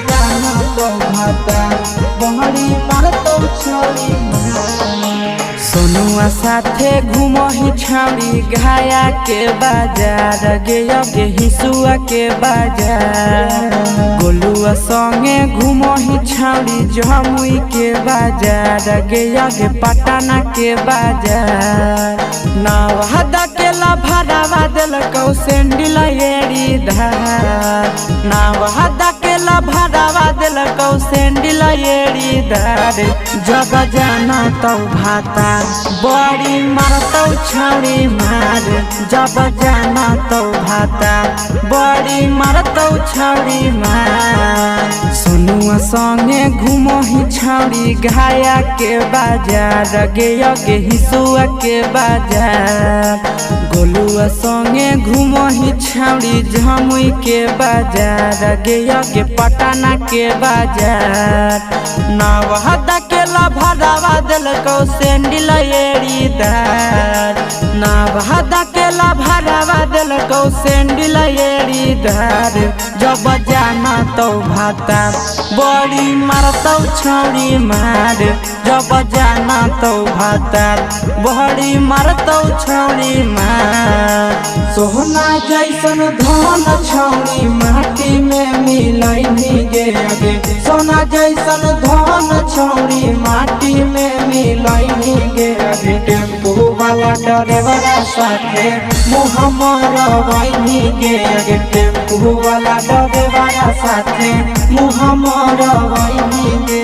जाना तो भाता बहरी मार तो छौरी सोनुआ साथे घूमही छौरी घाया के बाजार गे गे हिसुआ के बाजार गोलुआ संगे घूमही छौरी जमुई के बाजार गे गे पटना के बाजार नावहदा के भाड़ावा दिलकौ सेंडिल एड़ी धार नावहदा के भाड़ावा दिलकौ सेंडिल एड़ी धार जब जाना तो भाता बड़ी मारतौ छौरी मार जब जाना तो भाता बड़ी मारतौ छौरी मार सोनुआ संगे घूमही छौरी घाया के बाजार गे गे हिसुआ के बाजार गोलुआ संगे घूमही छौरी जमुई के बाजार गे गे पटना के बाजार नावहदा के भाड़ावा दिलकौ सेंडिल एड़ी धार नावहदा के भाड़ावा दिलकौ सेंडिल एड़ी धार जब जाना तो भाता बड़ी मारतौ छौरी मार जब जाना तो भाता बड़ी मारतौ छौरी मार सोना जैसन धन छौरी माटी में मिलैनी गे गे सोना जैसन धन छौरी माटी में मिलैनी गे गे टेम्पू वाला ड्राइवर साथे मुँह मरवैनी गे गे टेम्पू वाला ड्राइवर साथे मुँह मरवैनी गे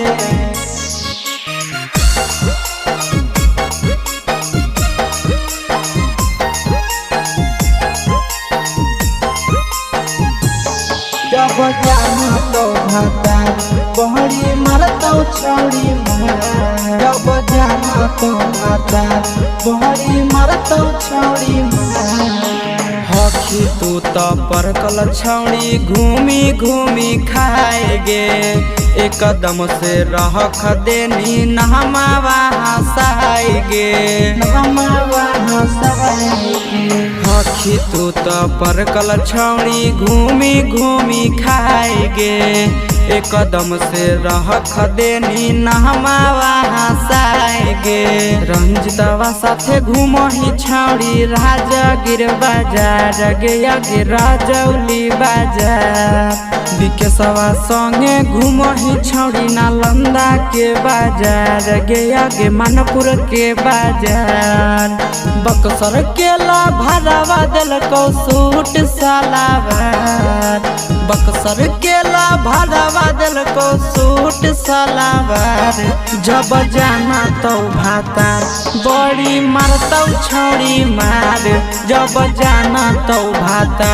जब जाना तो भाता बहरी मारतौ छौरी मार जब जाना तो भाता बहरी मारतौ छौरी हखी तू तो परकल छौरी घूमी घूमी खाए गे एकदम से रख देनी नहमावा हंसाए गे नहमावा हंसाए हखी तू तो परकल छौरी घूमी घूमी खाए गे एकदम से रख देनी नहमावा हंसाए गे रंजितवा साथे घूमही छौरी राजगीर बाजार गे गे राजौली बाजार विकेशवा संगे घूमही छौरी नालंदा के बाजार गे गे मानपुर के बाजार बक्सर के भाड़ावा दिलकौ सूट सलावार बक्सर के भाड़ावा दिलकौ सूट सलावार जब जाना तो भाता बड़ी मारतौ छौरी मार जब जाना तो भाता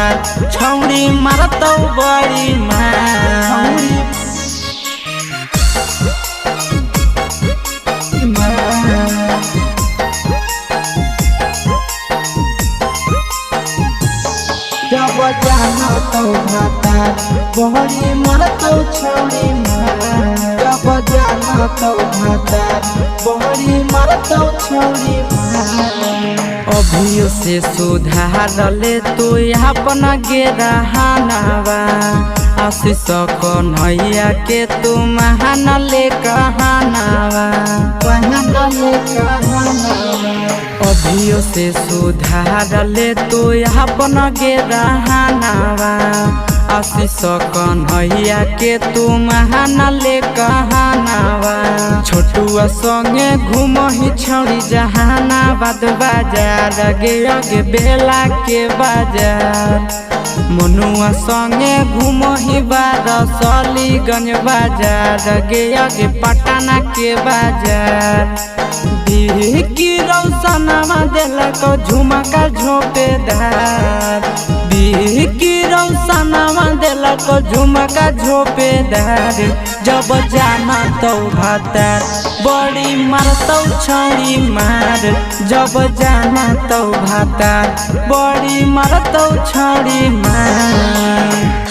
छौरी मारतौ बड़ी मार जब जाना तो भाता बहरी मारतौ छौरी मार जब जाना तो भाता बहरी मारतौ छौरी मार अभियो से सुधार ले तू अपना गे रहनावा आशीष कन्हैया के तू महान ले कहनावा अभियो से सुधार ले तू अपना गे रहनावा आशीष कन्हैया के तू महान ले कहनावा छोटुआ संगे घूमही छौरी जहानाबाद बाजार गे गे बेला के बाजार मनुआ संगे घूमही बारसलीगंज बाजार गे गे पटना के बाजार बिहकी रौशनमा दिलकौ झुमका झोपेदार बिहकी रौशनमा दिलकौ झुमका झोपेदार जब जाना तो भाता बड़ी मारतौ छौरी मार जब जाना तो भाता बड़ी मारतौ छौरी मार।